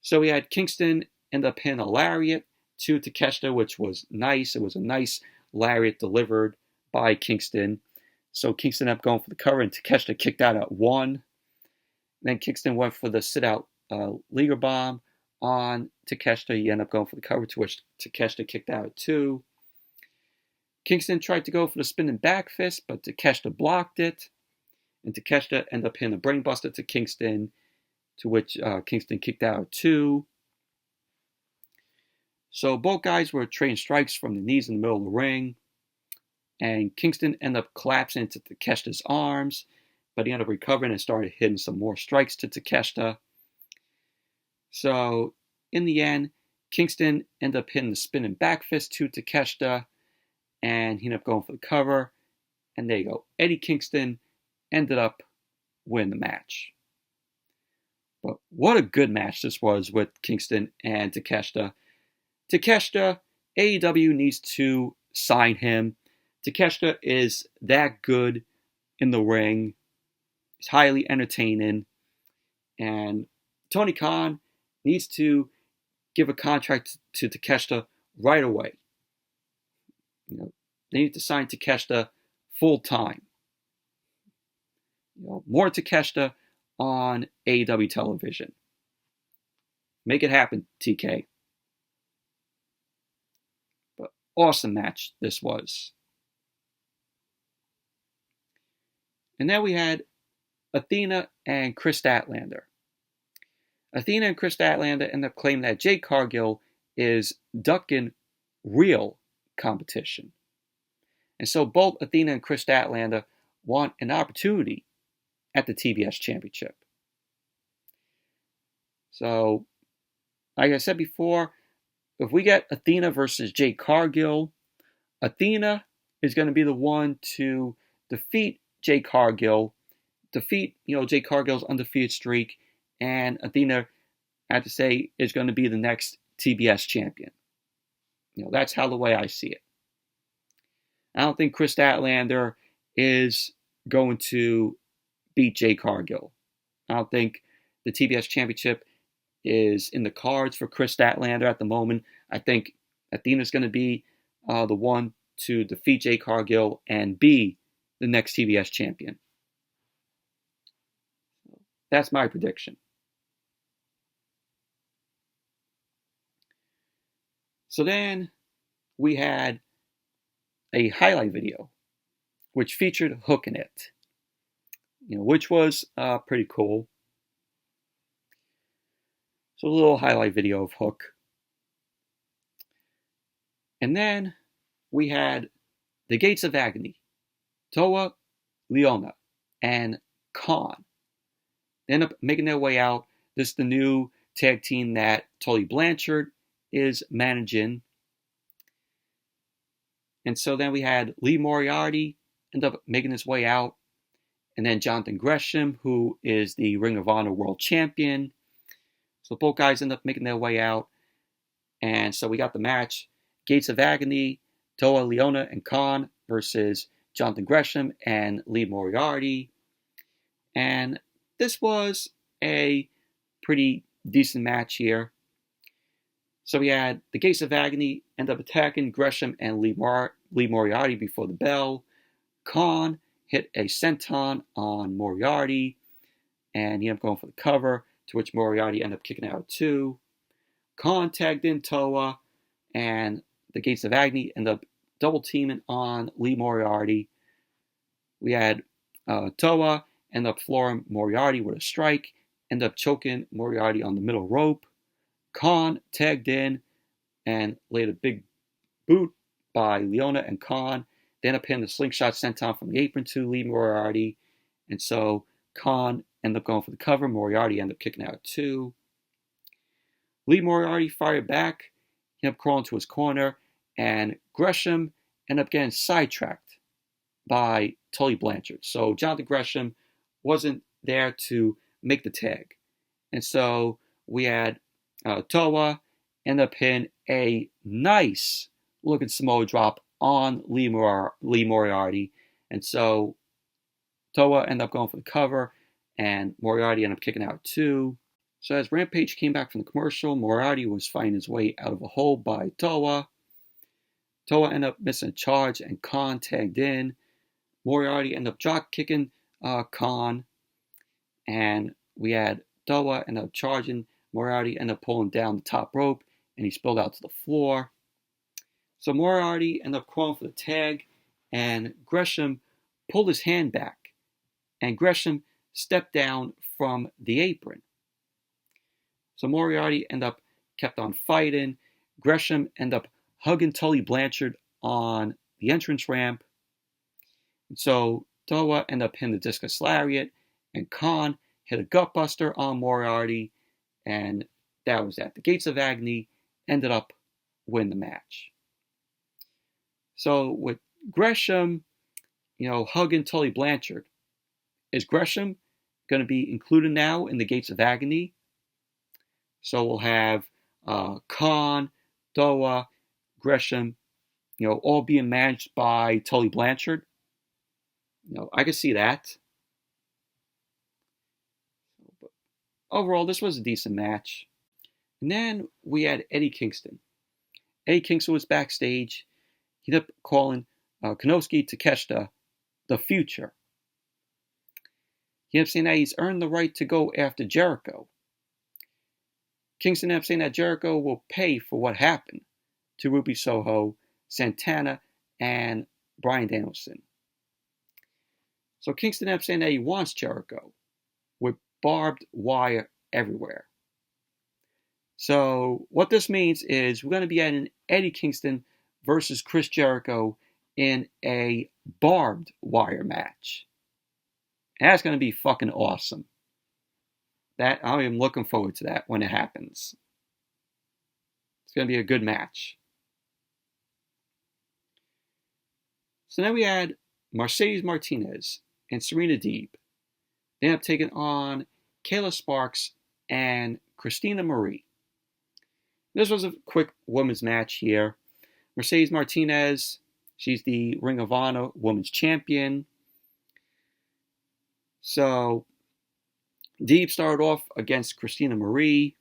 So we had Kingston end up hitting a lariat to Takeshita, which was nice. It was a nice lariat delivered by Kingston. So Kingston ended up going for the cover, and Takeshita kicked out at 1. Then Kingston went for the sit-out Liger Bomb on Takeshita. He ended up going for the cover, to which Takeshita kicked out at 2. Kingston tried to go for the spinning back fist, but Takeshita blocked it. And Takeshita ended up hitting a brainbuster to Kingston, to which Kingston kicked out at 2. So both guys were trading strikes from the knees in the middle of the ring. And Kingston ended up collapsing into Takeshita's arms, but he ended up recovering and started hitting some more strikes to Takeshita. So in the end, Kingston ended up hitting the spinning back fist to Takeshita, and he ended up going for the cover. And there you go. Eddie Kingston ended up winning the match. But what a good match this was with Kingston and Takeshita. Takeshita, AEW needs to sign him. Takeshita is that good in the ring. He's highly entertaining. And Tony Khan needs to give a contract to Takeshita right away. They need to sign Takeshita full time. More Takeshita on AEW television. Make it happen, TK. But awesome match this was. And then we had Athena and Chris Statlander. Athena and Chris Statlander end up claiming that Jade Cargill is ducking real competition. And so both Athena and Chris Statlander want an opportunity at the TBS Championship. So, like I said before, if we get Athena versus Jade Cargill, Athena is going to be the one to defeat Jade Cargill, defeat Jade Cargill's undefeated streak, and Athena, I have to say, is going to be the next TBS champion. That's how the way I see it. I don't think Chris Statlander is going to beat Jade Cargill. I don't think the TBS championship is in the cards for Chris Statlander at the moment. I think Athena's going to be the one to defeat Jade Cargill and be the next TBS champion. That's my prediction. So then we had a highlight video which featured Hook in it, which was pretty cool. So a little highlight video of Hook. And then we had the Gates of Agony, Toa, Liona, and Kaun. They end up making their way out. This is the new tag team that Tully Blanchard is managing. And so then we had Liv Moriarty end up making his way out. And then Jonathan Gresham, who is the Ring of Honor World Champion. So both guys end up making their way out. And so we got the match. Gates of Agony, Toa, Liona, and Kaun versus Jonathan Gresham and Liv Moriarty. And this was a pretty decent match here. So we had the Gates of Agony end up attacking Gresham and Liv Moriarty before the bell. Kaun hit a senton on Moriarty, and he ended up going for the cover, to which Moriarty ended up kicking out too. Kaun tagged in Toa, and the Gates of Agony ended up double teaming on Liv Moriarty. We had Toa end up flooring Moriarty with a strike, end up choking Moriarty on the middle rope. Kaun tagged in and laid a big boot by Liona and Kaun. They end up hitting the slingshot senton from the apron to Liv Moriarty. And so Kaun ended up going for the cover. Moriarty ended up kicking out too. Liv Moriarty fired back. He ended up crawling to his corner. And Gresham ended up getting sidetracked by Tully Blanchard. So Jonathan Gresham wasn't there to make the tag. And so we had Toa end up hitting a nice looking Samoa drop on Liv Moriarty. And so Toa ended up going for the cover, and Moriarty ended up kicking out too. So as Rampage came back from the commercial, Moriarty was fighting his way out of a hold by Toa. Toa ended up missing a charge, and Kaun tagged in. Moriarty ended up drop kicking Kaun, and we had Toa ended up charging. Moriarty ended up pulling down the top rope, and he spilled out to the floor. So Moriarty ended up crawling for the tag, and Gresham pulled his hand back, and Gresham stepped down from the apron. So Moriarty ended up kept on fighting. Gresham ended up hugging Tully Blanchard on the entrance ramp. And so Toa ended up hitting the discus lariat, and Kaun hit a gutbuster on Moriarty, and that was that. The Gates of Agony ended up winning the match. So with Gresham, hugging Tully Blanchard, is Gresham going to be included now in the Gates of Agony? So we'll have Kaun, Toa, Gresham, all being managed by Tully Blanchard. I could see that. But overall, this was a decent match. And then we had Eddie Kingston. Eddie Kingston was backstage. He ended up calling Konosuke Takeshita the future. He ended up saying that he's earned the right to go after Jericho. Kingston ended up saying that Jericho will pay for what happened to Ruby Soho, Santana, and Bryan Danielson. So Kingston ended up saying that he wants Jericho with barbed wire everywhere. So what this means is we're going to be at an Eddie Kingston versus Chris Jericho in a barbed wire match. And that's going to be fucking awesome. I am looking forward to that when it happens. It's going to be a good match. So then we had Mercedes Martinez and Serena Deeb. They ended up taking on Kayla Sparks and Christina Marie. This was a quick women's match here. Mercedes Martinez, she's the Ring of Honor Women's Champion. So Deeb started off against Christina Marie.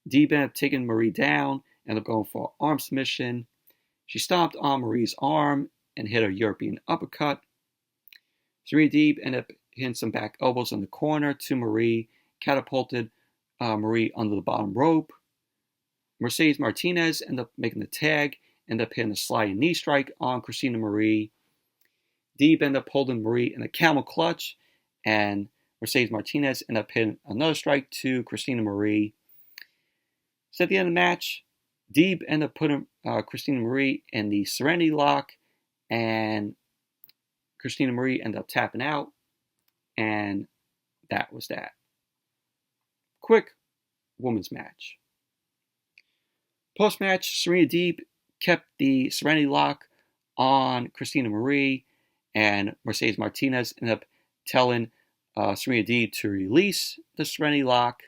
Deeb ended up taking Marie down, ended up going for an arm submission. She stomped on Marie's arm and hit a European uppercut. Serena Deeb ended up hitting some back elbows in the corner to Marie, catapulted Marie under the bottom rope. Mercedes Martinez ended up making the tag, ended up hitting a sliding knee strike on Christina Marie. Deeb ended up holding Marie in a camel clutch, and Mercedes Martinez ended up hitting another strike to Christina Marie. So at the end of the match, Deeb ended up putting Christina Marie in the Serenity Lock, and Christina Marie ended up tapping out, and that was that. Quick women's match. Post-match, Serena Deeb kept the Serenity Lock on Christina Marie, and Mercedes Martinez ended up telling Serena Deeb to release the Serenity Lock.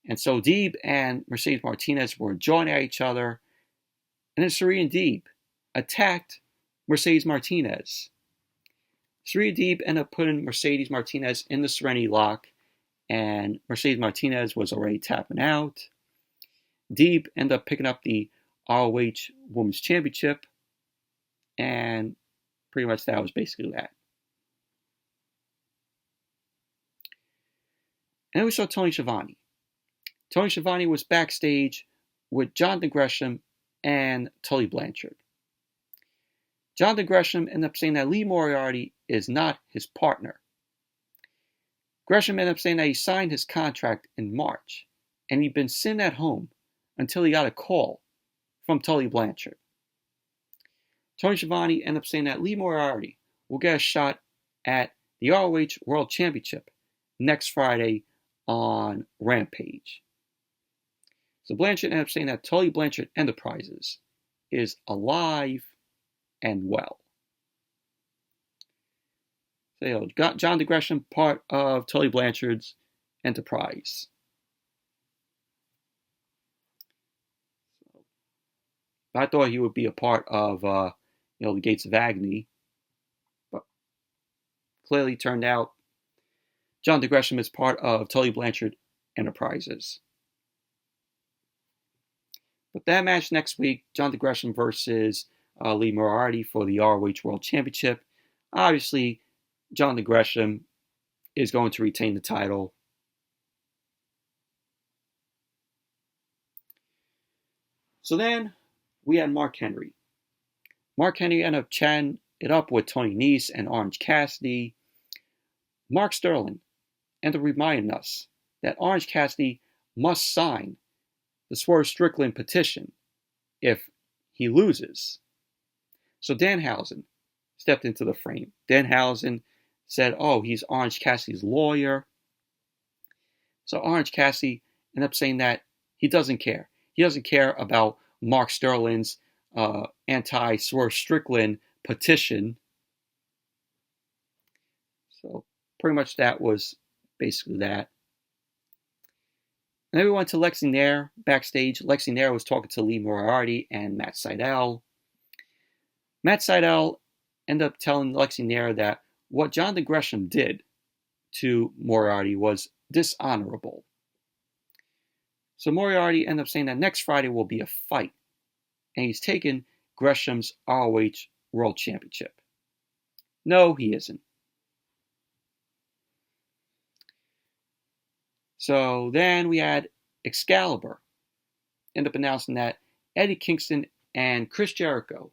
And so Deeb and Mercedes Martinez were jawing at each other. And then Serena Deeb attacked Mercedes Martinez. Serena Deeb ended up putting Mercedes Martinez in the Serenity Lock, and Mercedes Martinez was already tapping out. Deeb ended up picking up the ROH Women's Championship, and pretty much that was basically that. And then we saw Tony Schiavone. Tony Schiavone was backstage with Jonathan Gresham and Tully Blanchard. Jonathan Gresham ended up saying that Lee Moriarty is not his partner. Gresham ended up saying that he signed his contract in March, and he'd been sitting at home until he got a call from Tully Blanchard. Tony Schiavone ended up saying that Lee Moriarty will get a shot at the ROH World Championship next Friday on Rampage. So Blanchard ended up saying that Tully Blanchard Enterprises is alive and well. So John Gresham, part of Tully Blanchard's enterprise. I thought he would be a part of the Gates of Agony, but clearly turned out John Gresham is part of Tully Blanchard Enterprises. But that match next week, John Gresham versus Lee Moriarty for the ROH World Championship. Obviously, John Gresham is going to retain the title. So then we had Mark Henry. Mark Henry ended up chatting it up with Tony Nese and Orange Cassidy. Mark Sterling ended up reminding us that Orange Cassidy must sign the Swerve Strickland petition if he loses. So Danhausen stepped into the frame. Danhausen said, he's Orange Cassidy's lawyer. So Orange Cassidy ended up saying that he doesn't care. He doesn't care about Mark Sterling's anti-Swerve Strickland petition. So pretty much that was basically that. And then we went to Lexi Nair backstage. Lexi Nair was talking to Lee Moriarty and Matt Sydal. Matt Sydal ended up telling Lexi Nair that what Jonathan Gresham did to Moriarty was dishonorable. So Moriarty ended up saying that next Friday will be a fight, and he's taking Gresham's ROH World Championship. No, he isn't. So then we had Excalibur end up announcing that Eddie Kingston and Chris Jericho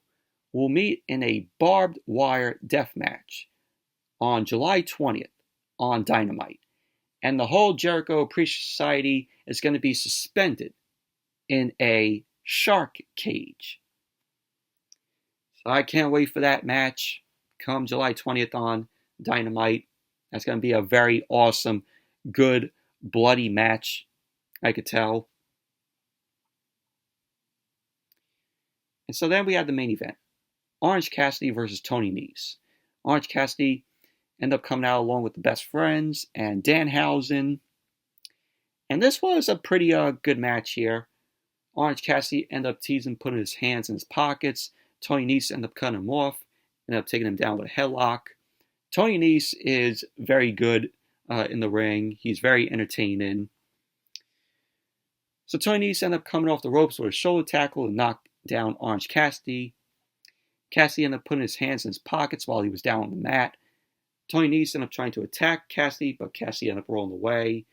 will meet in a barbed wire death match on July 20th on Dynamite. And the whole Jericho Appreciation Society is going to be suspended in a shark cage. So I can't wait for that match come July 20th on Dynamite. That's going to be a very awesome, good, bloody match, I could tell. And so then we had the main event. Orange Cassidy versus Tony Nese. Orange Cassidy ended up coming out along with the Best Friends and Danhausen. And this was a pretty good match here. Orange Cassidy ended up teasing, putting his hands in his pockets. Tony Nese ended up cutting him off. Ended up taking him down with a headlock. Tony Nese is very good in the ring. He's very entertaining. So Tony Nese ended up coming off the ropes with a shoulder tackle and knocked down Orange Cassidy. Cassidy ended up putting his hands in his pockets while he was down on the mat. Tony Nese ended up trying to attack Cassidy, but Cassidy ended up rolling away.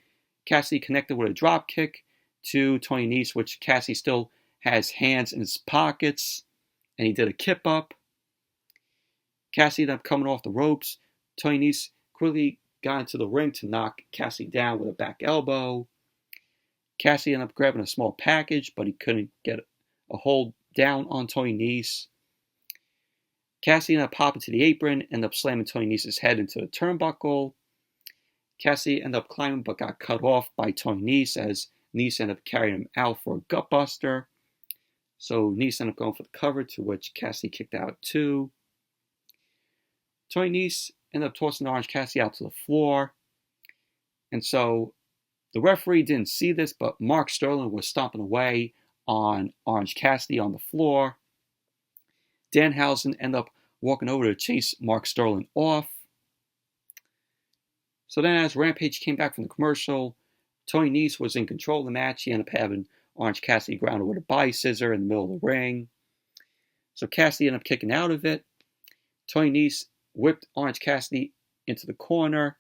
Cassidy connected with a drop kick to Tony Nese, which Cassidy still has hands in his pockets, and he did a kip up. Cassidy ended up coming off the ropes. Tony Nese quickly got into the ring to knock Cassidy down with a back elbow. Cassidy ended up grabbing a small package, but he couldn't get a hold down on Tony Nese. Cassidy ended up popping to the apron, ended up slamming Tony Nese's head into the turnbuckle. Cassidy ended up climbing, but got cut off by Tony Nese as Nese ended up carrying him out for a gutbuster. So Nese ended up going for the cover, to which Cassidy kicked out too. Tony Nese ended up tossing Orange Cassidy out to the floor. And so The referee didn't see this, but Mark Sterling was stomping away on Orange Cassidy on the floor. Danhausen ended up walking over to chase Mark Sterling off. So then as Rampage came back from the commercial, Tony Nese was in control of the match. He ended up having Orange Cassidy grounded with a body scissor in the middle of the ring. So Cassidy ended up kicking out of it. Tony Nese whipped Orange Cassidy into the corner.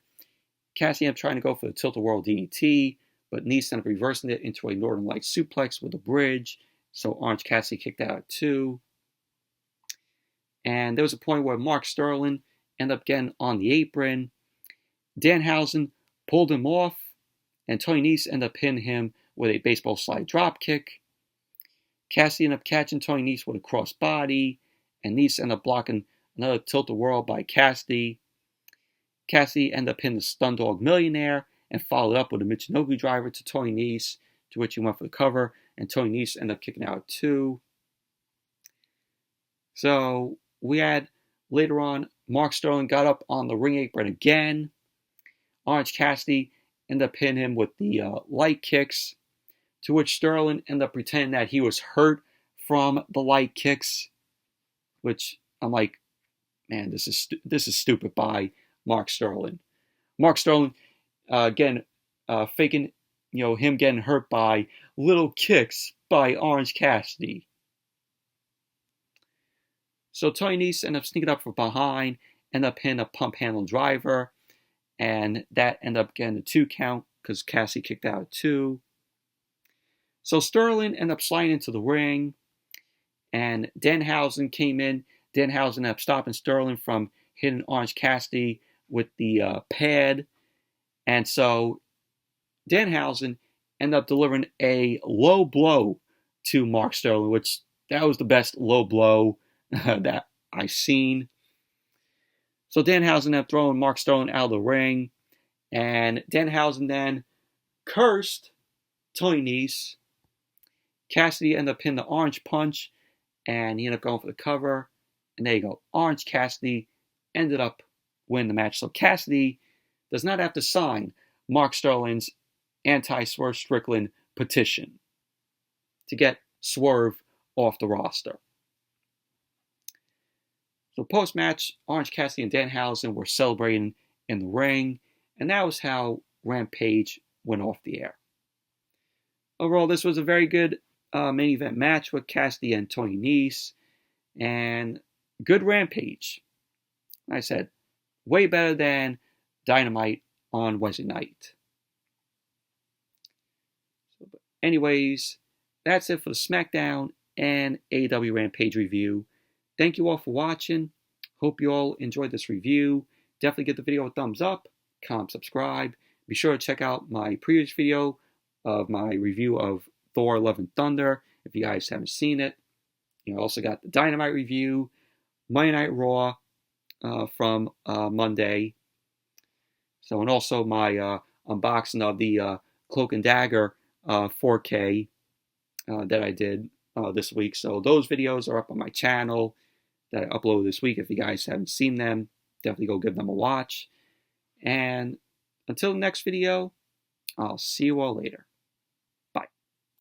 Cassidy ended up trying to go for the Tilt-A-Whirl DDT, but Nese ended up reversing it into a Northern Lights suplex with a bridge. So Orange Cassidy kicked out at 2. And there was a point where Mark Sterling ended up getting on the apron. Danhausen pulled him off, and Tony Nese ended up hitting him with a baseball slide drop kick. Cassidy ended up catching Tony Nese with a crossbody, and Nese ended up blocking another Tilt-A-Whirl by Cassidy. Cassidy ended up hitting the Stun Dog Millionaire and followed up with a Michinoku driver to Tony Nese, to which he went for the cover, and Tony Nese ended up kicking out at 2. So we had later on, Mark Sterling got up on the ring apron again. Orange Cassidy ended up hitting him with the light kicks, to which Sterling ended up pretending that he was hurt from the light kicks, which I'm like, man, this is stupid by Mark Sterling. Mark Sterling, again, faking, him getting hurt by little kicks by Orange Cassidy. So Tony Nese ended up sneaking up from behind, ended up hitting a pump handle driver, and that ended up getting a 2 count because Cassidy kicked out at 2. So Sterling ended up sliding into the ring, and Danhausen came in. Danhausen ended up stopping Sterling from hitting Orange Cassidy with the pad. And so Danhausen ended up delivering a low blow to Mark Sterling, which that was the best low blow that I've seen. So Danhausen ended up throwing Mark Sterling out of the ring, and Danhausen then cursed Tony Nese. Cassidy ended up hitting the Orange Punch, and he ended up going for the cover. And there you go. Orange Cassidy ended up winning the match. So Cassidy does not have to sign Mark Sterling's anti-Swerve Strickland petition to get Swerve off the roster. So post-match, Orange Cassidy and Danhausen were celebrating in the ring, and that was how Rampage went off the air. Overall, this was a very good main event match with Cassidy and Tony Nese, and good Rampage. Like I said, way better than Dynamite on Wednesday night. But anyways, that's it for the Smackdown and AEW Rampage review. Thank you all for watching. Hope you all enjoyed this review. Definitely give the video a thumbs up, comment, subscribe. Be sure to check out my previous video of my review of Thor: Love and Thunder if you guys haven't seen it. Also got the Dynamite review, Monday Night Raw from Monday. So, and also my unboxing of the Cloak and Dagger 4K that I did this week. So those videos are up on my channel that I uploaded this week. If you guys haven't seen them, definitely go give them a watch. And until the next video, I'll see you all later.